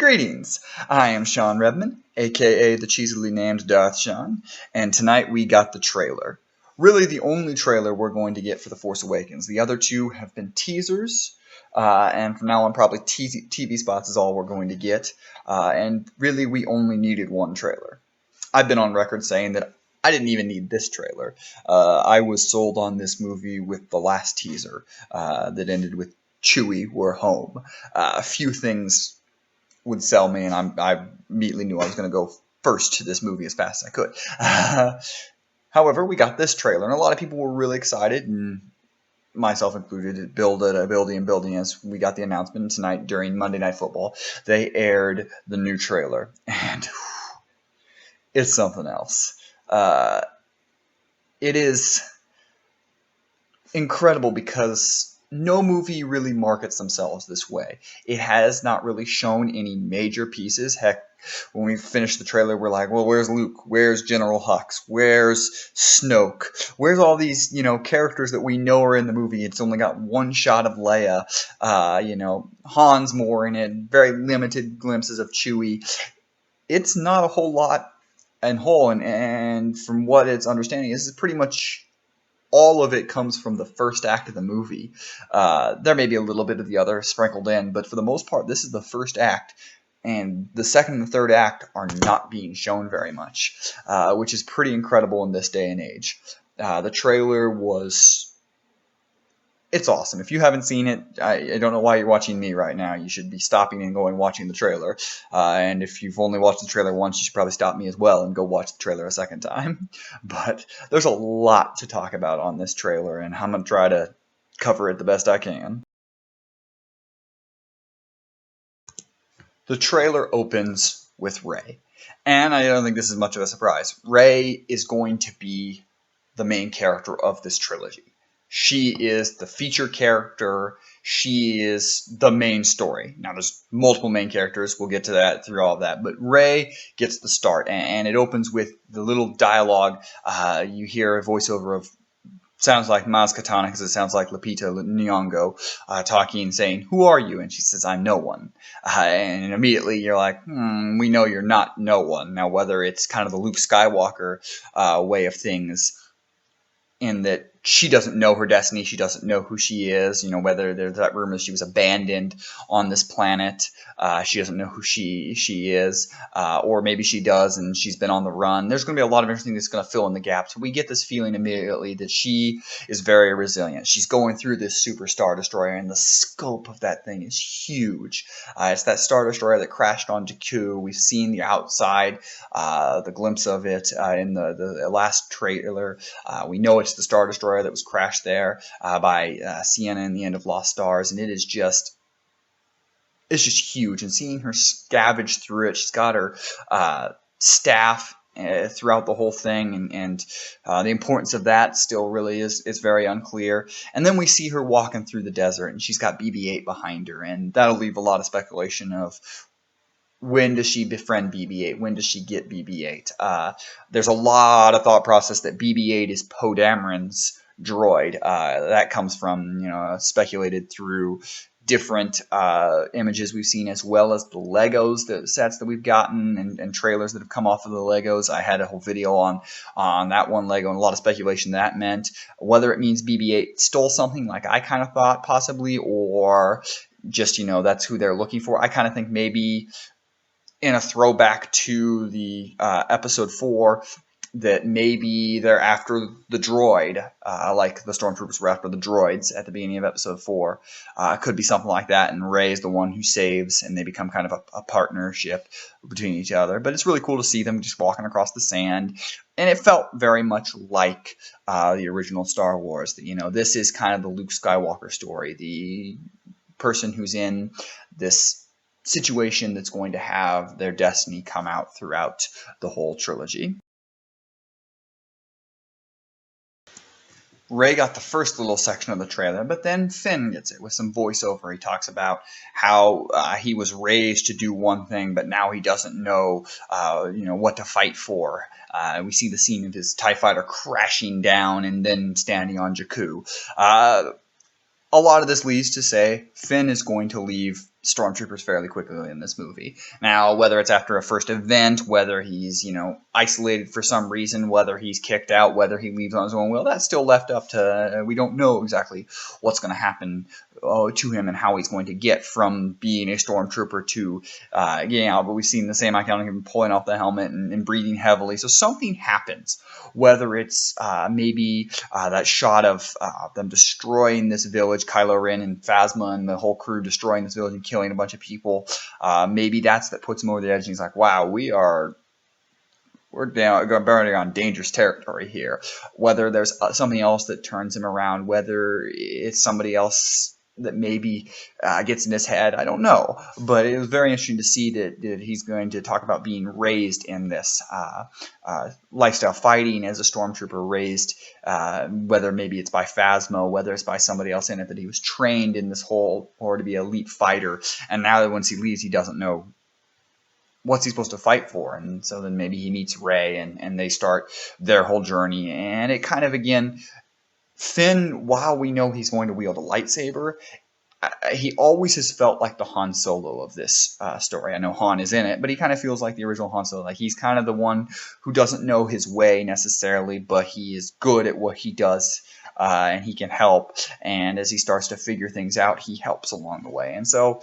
Greetings, I am Shawn Redman, aka the cheesily named Darth Shawn, and tonight we got the trailer. Really the only trailer we're going to get for The Force Awakens. The other two have been teasers, and from now on probably TV spots is all we're going to get, and really we only needed one trailer. I've been on record saying that I didn't even need this trailer. I was sold on this movie with the last teaser that ended with Chewie, we're home. A few things would sell me, and I immediately knew I was going to go first to this movie as fast as I could. However, we got this trailer, and a lot of people were really excited, and myself included. It building as we got the announcement tonight during Monday Night Football. They aired the new trailer, and it's something else. It is incredible because no movie really markets themselves this way. It has not really shown any major pieces. Heck, when we finished the trailer, we're like, well, where's Luke? Where's General Hux? Where's Snoke? Where's all these, characters that we know are in the movie? It's only got one shot of Leia. Han's more in it. Very limited glimpses of Chewie. It's not a whole lot in whole, and from what it's understanding, this is pretty much all of it comes from the first act of the movie. There may be a little bit of the other sprinkled in, but for the most part, this is the first act, and the second and the third act are not being shown very much, which is pretty incredible in this day and age. The trailer it's awesome. If you haven't seen it, I don't know why you're watching me right now. You should be stopping and going watching the trailer. And if you've only watched the trailer once, you should probably stop me as well and go watch the trailer a second time. But there's a lot to talk about on this trailer, and I'm going to try to cover it the best I can. The trailer opens with Rey. And I don't think this is much of a surprise. Rey is going to be the main character of this trilogy. She is the feature character. She is the main story. Now, there's multiple main characters. We'll get to that through all of that. But Rey gets the start, and it opens with the little dialogue. You hear a voiceover of, sounds like Maz Kanata because it sounds like Lupita Nyong'o talking, saying, "Who are you?" And she says, "I'm no one." And immediately you're like, we know you're not no one. Now, whether it's kind of the Luke Skywalker way of things, in that she doesn't know her destiny, she doesn't know who she is, whether there's that rumor she was abandoned on this planet, she doesn't know who she is, or maybe she does and she's been on the run. There's going to be a lot of interesting that's going to fill in the gaps. We get this feeling immediately that she is very resilient. She's going through this super Star Destroyer, and the scope of that thing is huge. It's that Star Destroyer that crashed on Jakku. We've seen the outside, the glimpse of it in the last trailer. We know it's the Star Destroyer that was crashed there by Sienna in the end of Lost Stars, and it's just huge. And seeing her scavenge through it, she's got her staff throughout the whole thing, and the importance of that still really is very unclear. And then we see her walking through the desert, and she's got BB-8 behind her, and that'll leave a lot of speculation of, when does she befriend BB-8? When does she get BB-8? There's a lot of thought process that BB-8 is Poe Dameron's droid. That comes from, speculated through different images we've seen, as well as the Legos, the sets that we've gotten, and trailers that have come off of the Legos. I had a whole video on that one Lego, and a lot of speculation that meant. Whether it means BB-8 stole something, like I kind of thought possibly, or just, that's who they're looking for. I kind of think maybe in a throwback to the episode 4, that maybe they're after the droid, like the stormtroopers were after the droids at the beginning of episode 4. Could be something like that, and Rey is the one who saves, and they become kind of a partnership between each other. But it's really cool to see them just walking across the sand, and it felt very much like the original Star Wars. This is kind of the Luke Skywalker story, the person who's in this situation that's going to have their destiny come out throughout the whole trilogy. Rey got the first little section of the trailer, but then Finn gets it with some voiceover. He talks about how he was raised to do one thing, but now he doesn't know, what to fight for. We see the scene of his TIE fighter crashing down and then standing on Jakku. A lot of this leads to say Finn is going to leave stormtroopers fairly quickly in this movie. Now, whether it's after a first event, whether he's, isolated for some reason, whether he's kicked out, whether he leaves on his own will, that's still left up to, we don't know exactly what's going to happen to him and how he's going to get from being a stormtrooper to, but we've seen the same icon of him pulling off the helmet and breathing heavily. So something happens, whether it's maybe that shot of them destroying this village, Kylo Ren and Phasma and the whole crew destroying this village and killing a bunch of people. Maybe that puts him over the edge and he's like, wow, we're burning on dangerous territory here. Whether there's something else that turns him around, whether it's somebody else that maybe gets in his head, I don't know. But it was very interesting to see that he's going to talk about being raised in this lifestyle, fighting as a stormtrooper, raised, whether maybe it's by Phasma, whether it's by somebody else in it, that he was trained in this whole or to be an elite fighter. And now that once he leaves, he doesn't know what's he supposed to fight for. And so then maybe he meets Rey and they start their whole journey. And it kind of, again, Finn, while we know he's going to wield a lightsaber, he always has felt like the Han Solo of this story. I know Han is in it, but he kind of feels like the original Han Solo. Like he's kind of the one who doesn't know his way necessarily, but he is good at what he does, and he can help. And as he starts to figure things out, he helps along the way. And so,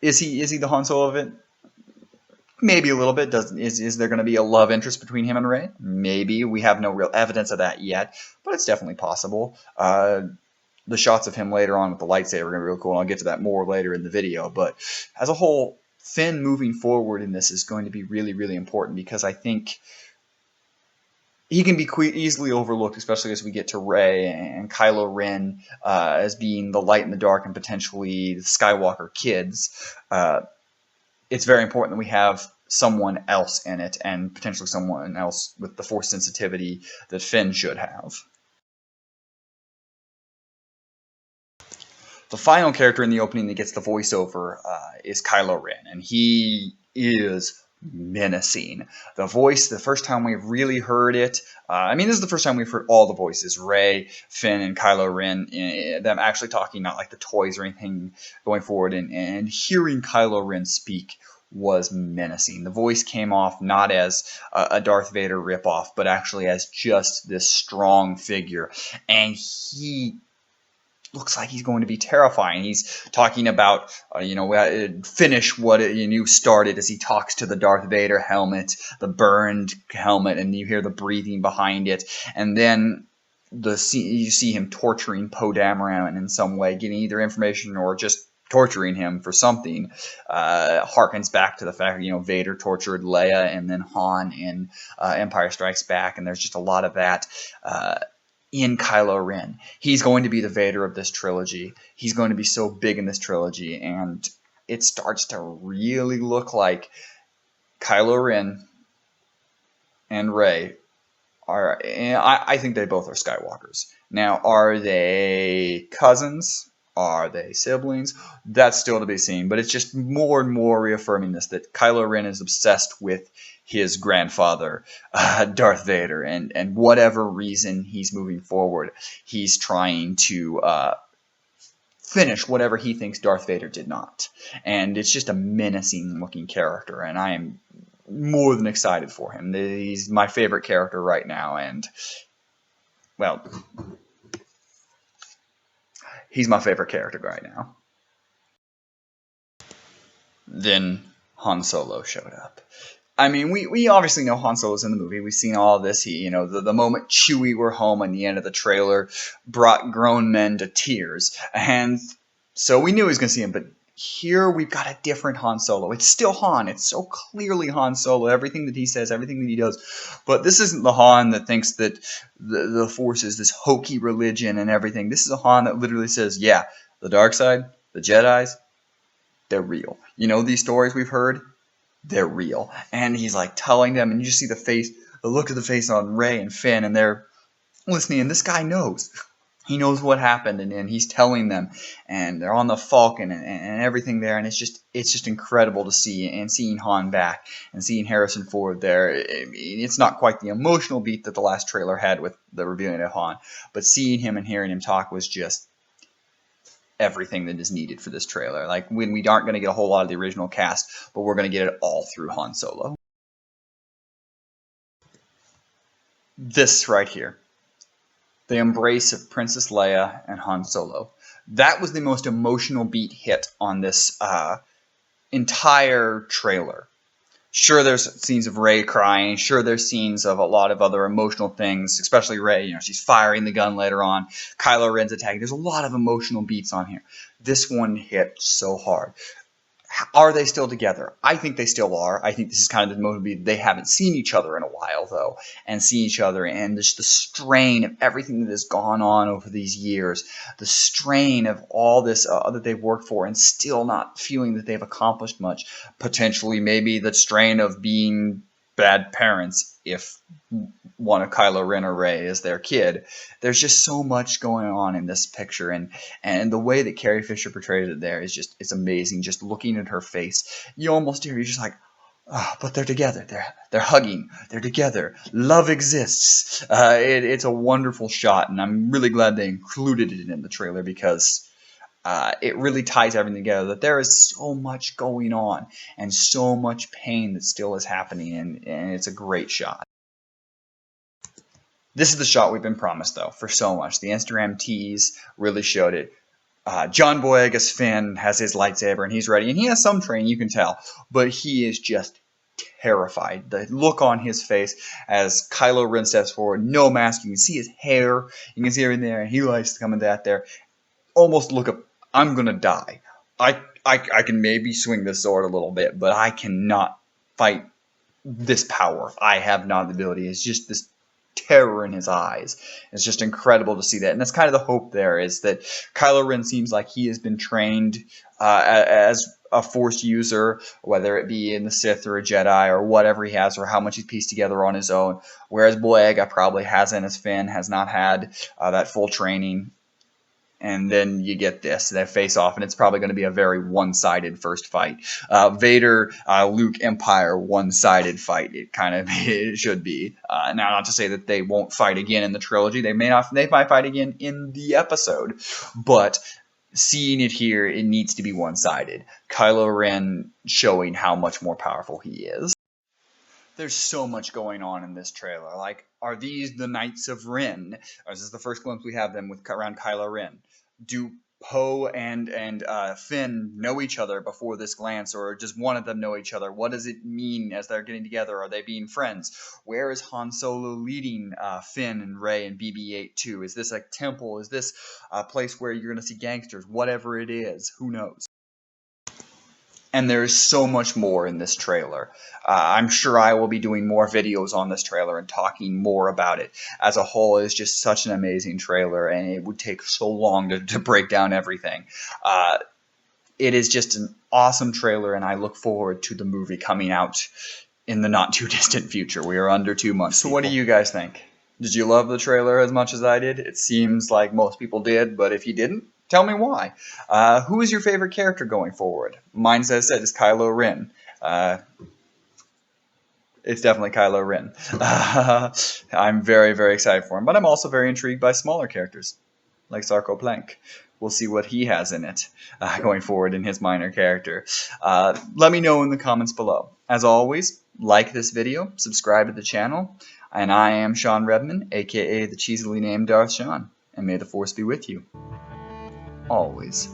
is he the Han Solo of it? Maybe a little bit. Is there going to be a love interest between him and Rey? Maybe. We have no real evidence of that yet, but it's definitely possible. The shots of him later on with the lightsaber are going to be real cool, and I'll get to that more later in the video. But as a whole, Finn moving forward in this is going to be really, really important, because I think he can be easily overlooked, especially as we get to Rey and Kylo Ren as being the light in the dark and potentially the Skywalker kids. It's very important that we have someone else in it, and potentially someone else with the Force sensitivity that Finn should have. The final character in the opening that gets the voiceover is Kylo Ren, and he is menacing. The voice, the first time we've really heard it, this is the first time we've heard all the voices, Rey, Finn, and Kylo Ren, them actually talking, not like the toys or anything going forward, and hearing Kylo Ren speak was menacing. The voice came off not as a Darth Vader ripoff, but actually as just this strong figure, and he looks like he's going to be terrifying. He's talking about, finish what you started, as he talks to the Darth Vader helmet, the burned helmet, and you hear the breathing behind it. And then you see him torturing Poe Dameron in some way, getting either information or just torturing him for something. Harkens back to the fact Vader tortured Leia and then Han in Empire Strikes Back, and there's just a lot of that in Kylo Ren. He's going to be the Vader of this trilogy. He's going to be so big in this trilogy, and it starts to really look like Kylo Ren and Rey are, I think they both are Skywalkers. Now, are they cousins? Are they siblings? That's still to be seen, but it's just more and more reaffirming this, that Kylo Ren is obsessed with his grandfather, Darth Vader, and whatever reason he's moving forward, he's trying to finish whatever he thinks Darth Vader did not. And it's just a menacing looking character, and I am more than excited for him. He's my favorite character right now, and, well, he's my favorite character right now. Then Han Solo showed up. We obviously know Han Solo's in the movie. We've seen all of this. The moment Chewie were home in the end of the trailer brought grown men to tears. And so we knew he was going to see him, but here we've got a different Han Solo. It's still Han. It's so clearly Han Solo. Everything that he says, everything that he does. But this isn't the Han that thinks that the Force is this hokey religion and everything. This is a Han that literally says, yeah, the dark side, the Jedis, they're real. These stories we've heard, they're real. And he's like telling them, and you just see the look of the face on Rey and Finn, and they're listening, and this guy knows. He knows what happened, and he's telling them, and they're on the Falcon and everything there, and it's just incredible to see, and seeing Han back and seeing Harrison Ford there. It's not quite the emotional beat that the last trailer had with the revealing of Han, but seeing him and hearing him talk was just everything that is needed for this trailer. Like, when we aren't going to get a whole lot of the original cast, but we're going to get it all through Han Solo. This right here, the embrace of Princess Leia and Han Solo. That was the most emotional beat hit on this entire trailer. Sure, there's scenes of Rey crying. Sure, there's scenes of a lot of other emotional things, especially Rey. You know, she's firing the gun later on. Kylo Ren's attacking. There's a lot of emotional beats on here. This one hit so hard. Are they still together? I think they still are. I think this is kind of the movie. They haven't seen each other in a while, though, and seen each other, and just the strain of everything that has gone on over these years, the strain of all this that they've worked for, and still not feeling that they've accomplished much. Potentially, maybe the strain of being bad parents if one of Kylo Ren or Rey is their kid. There's just so much going on in this picture, and the way that Carrie Fisher portrayed it there is just, it's amazing. Just looking at her face, you almost hear, you're just like, oh, but they're together. They're hugging. They're together. Love exists. It's a wonderful shot, and I'm really glad they included it in the trailer, because it really ties everything together, that there is so much going on and so much pain that still is happening, and it's a great shot. This is the shot we've been promised, though, for so much. The Instagram tease really showed it. John Boyega's Finn has his lightsaber, and he's ready. And he has some training, you can tell. But he is just terrified. The look on his face as Kylo Ren steps forward, no mask. You can see his hair. You can see everything there. And he likes to come in that there. Almost look up, I'm going to die. I can maybe swing this sword a little bit, but I cannot fight this power. I have not the ability. It's just this terror in his eyes. It's just incredible to see that, and that's kind of the hope there, is that Kylo Ren seems like he has been trained as a Force user, whether it be in the Sith or a Jedi or whatever he has, or how much he's pieced together on his own, whereas Boyega probably hasn't, as Finn has not had that full training. And then you get this, that face off, and it's probably going to be a very one-sided first fight. Vader, Luke, Empire, one-sided fight. It should be. Now, not to say that they won't fight again in the trilogy. They might fight again in the episode. But seeing it here, it needs to be one-sided. Kylo Ren showing how much more powerful he is. There's so much going on in this trailer. Like, are these the Knights of Ren? Or is this the first glimpse we have them around Kylo Ren? Do Poe and Finn know each other before this glance, or does one of them know each other? What does it mean as they're getting together? Are they being friends? Where is Han Solo leading Finn and Rey and BB-8 to? Is this a temple? Is this a place where you're going to see gangsters? Whatever it is, who knows? And there is so much more in this trailer. I'm sure I will be doing more videos on this trailer and talking more about it. As a whole, it's just such an amazing trailer, and it would take so long to break down everything. It is just an awesome trailer, and I look forward to the movie coming out in the not-too-distant future. We are under 2 months. So what do you guys think? Did you love the trailer as much as I did? It seems like most people did, but if you didn't, tell me why. Who is your favorite character going forward? Mine, as I said, is Kylo Ren. It's definitely Kylo Ren. I'm very, very excited for him, but I'm also very intrigued by smaller characters, like Sarko Plank. We'll see what he has in it going forward in his minor character. Let me know in the comments below. As always, like this video, subscribe to the channel, and I am Shawn Redman, aka the cheesily named Darth Shawn, and may the Force be with you. Always.